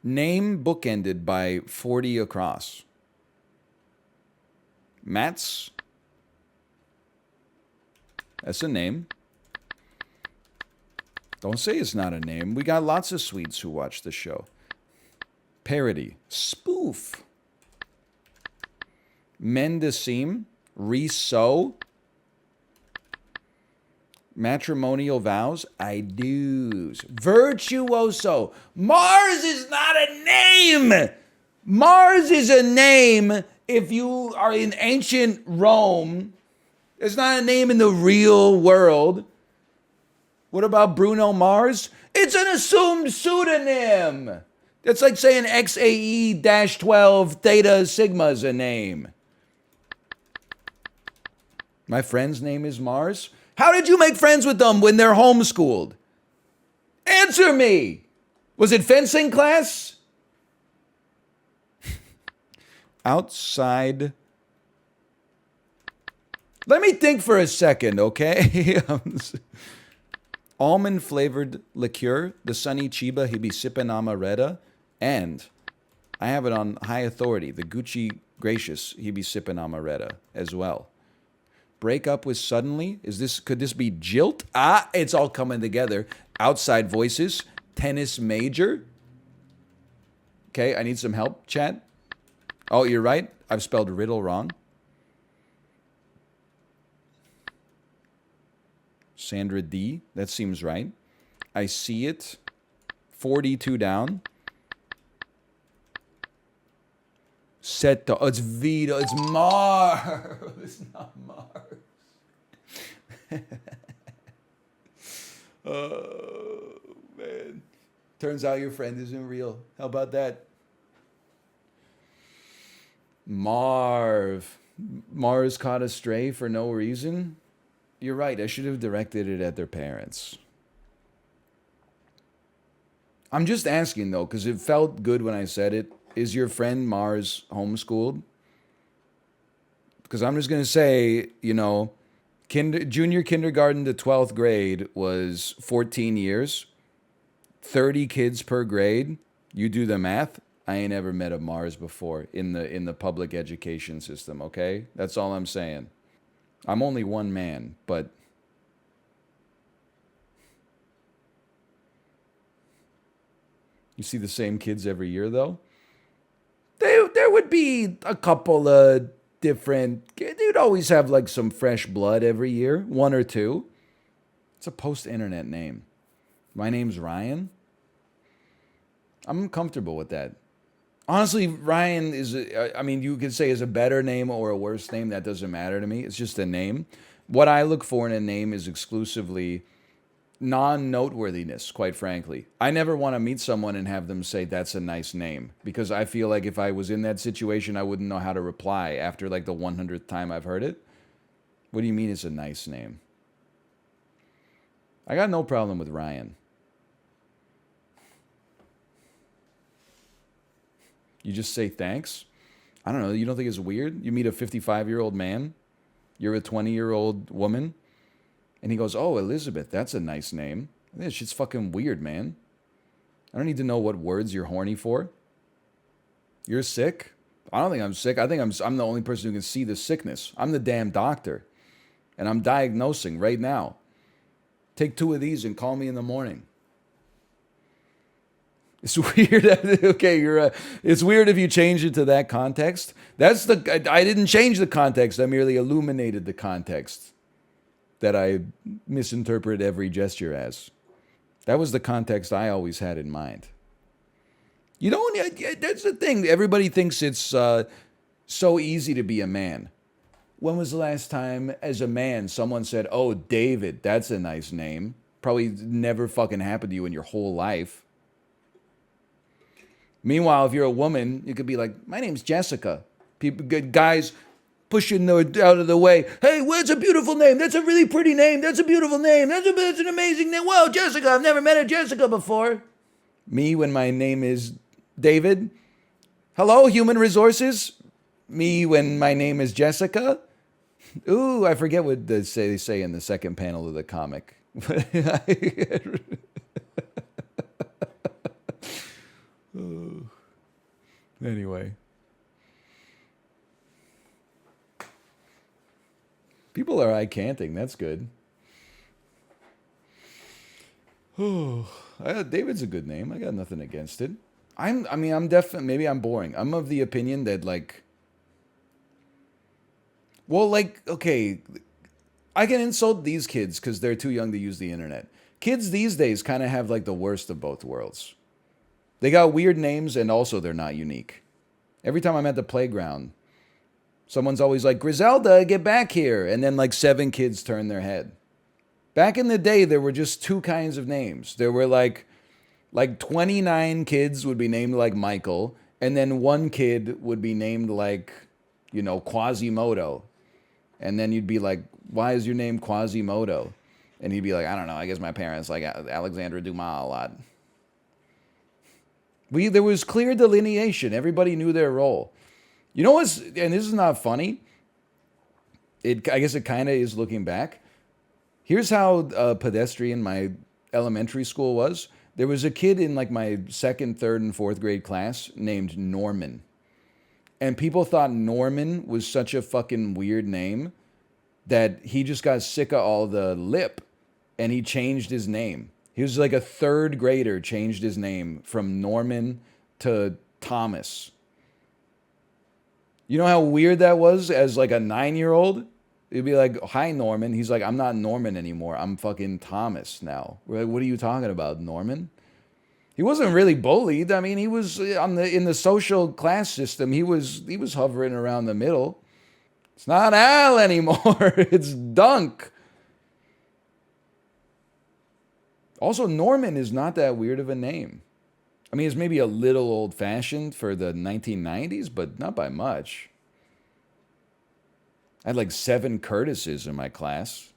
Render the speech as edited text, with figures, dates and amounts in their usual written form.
Name bookended by 40 across. Mats. That's a name. Don't say it's not a name. We got lots of Swedes who watch the show. Parody. Spoof. Mendeseem. Reso. Matrimonial vows. I do's. Virtuoso. Mars is not a name. Mars is a name if you are in ancient Rome. It's not a name in the real world. What about Bruno Mars? It's an assumed pseudonym. That's like saying XAE-12 Theta Sigma is a name. My friend's name is Mars. How did you make friends with them when they're homeschooled? Answer me. Was it fencing class? Outside. Let me think for a second, okay? Almond-flavored liqueur, the Sunny Chiba Hibisipa Amaretta, and I have it on high authority, the Gucci Gracious Hibisipa Amaretta as well. Break up with suddenly? Could this be jilt? Ah, it's all coming together. Outside voices, tennis major. Okay, I need some help, chat. Oh, you're right. I've spelled riddle wrong. Sandra D. That seems right. I see it. 42 down. Seto. Oh, it's Vito. It's Mars. It's not Mars. Oh, man. Turns out your friend isn't real. How about that? Marv. Mars caught a stray for no reason. You're right. I should have directed it at their parents. I'm just asking, though, because it felt good when I said it. Is your friend Mars homeschooled? Because I'm just going to say, you know, junior kindergarten to 12th grade was 14 years. 30 kids per grade. You do the math. I ain't ever met a Mars before in the public education system, okay? That's all I'm saying. I'm only one man, but you see the same kids every year, though? There would be a couple of different... You'd always have, like, some fresh blood every year. One or two. It's a post-internet name. My name's Ryan. I'm comfortable with that. Honestly, Ryan is, I mean, you could say is a better name or a worse name. That doesn't matter to me. It's just a name. What I look for in a name is exclusively non-noteworthiness, quite frankly. I never want to meet someone and have them say, that's a nice name. Because I feel like if I was in that situation, I wouldn't know how to reply after like the 100th time I've heard it. What do you mean it's a nice name? I got no problem with Ryan. You just say thanks? I don't know. You don't think it's weird? You meet a 55-year-old man. You're a 20-year-old woman. And he goes, oh, Elizabeth, that's a nice name. That shit's fucking weird, man. I don't need to know what words you're horny for. You're sick? I don't think I'm sick. I think I'm the only person who can see the sickness. I'm the damn doctor. And I'm diagnosing right now. Take 2 of these and call me in the morning. It's weird. Okay, it's weird if you change it to that context. I didn't change the context. I merely illuminated the context that I misinterpret every gesture as. That was the context I always had in mind. You know, that's the thing. Everybody thinks it's so easy to be a man. When was the last time, as a man, someone said, oh, David, that's a nice name? Probably never fucking happened to you in your whole life. Meanwhile, if you're a woman, you could be like, my name's Jessica. Guys pushing out of the way. Hey, what's a beautiful name? That's a really pretty name. That's a beautiful name. That's an amazing name. Whoa, Jessica, I've never met a Jessica before. Me when my name is David. Hello, human resources. Me when my name is Jessica. Ooh, I forget what they say in the second panel of the comic. Anyway. People are eye-canting. That's good. Oh, David's a good name. I got nothing against it. I'm definitely, maybe I'm boring. I'm of the opinion that, like, well, like, okay, I can insult these kids because they're too young to use the internet. Kids these days kind of have, like, the worst of both worlds. They got weird names and also they're not unique. Every time I'm at the playground, someone's always like, Griselda, get back here. And then, like, 7 kids turn their head. Back in the day, there were just 2 kinds of names. There were, like 29 kids would be named like Michael, and then 1 kid would be named like, Quasimodo. And then you'd be like, why is your name Quasimodo? And he'd be like, I don't know, I guess my parents like Alexandre Dumas a lot. There was clear delineation. Everybody knew their role. You know what's, and this is not funny. I guess it kind of is looking back. Here's how pedestrian my elementary school was. There was a kid in like my 2nd, 3rd, and 4th grade class named Norman. And people thought Norman was such a fucking weird name that he just got sick of all the lip and he changed his name. He was like a 3rd grader, changed his name from Norman to Thomas. You know how weird that was as like a 9-year-old? It'd be like, hi, Norman. He's like, I'm not Norman anymore. I'm fucking Thomas now. We're like, what are you talking about, Norman? He wasn't really bullied. I mean, he was in the social class system. He was hovering around the middle. It's not Al anymore. It's Dunk. Also, Norman is not that weird of a name. I mean, it's maybe a little old-fashioned for the 1990s, but not by much. I had like 7 Curtises in my class.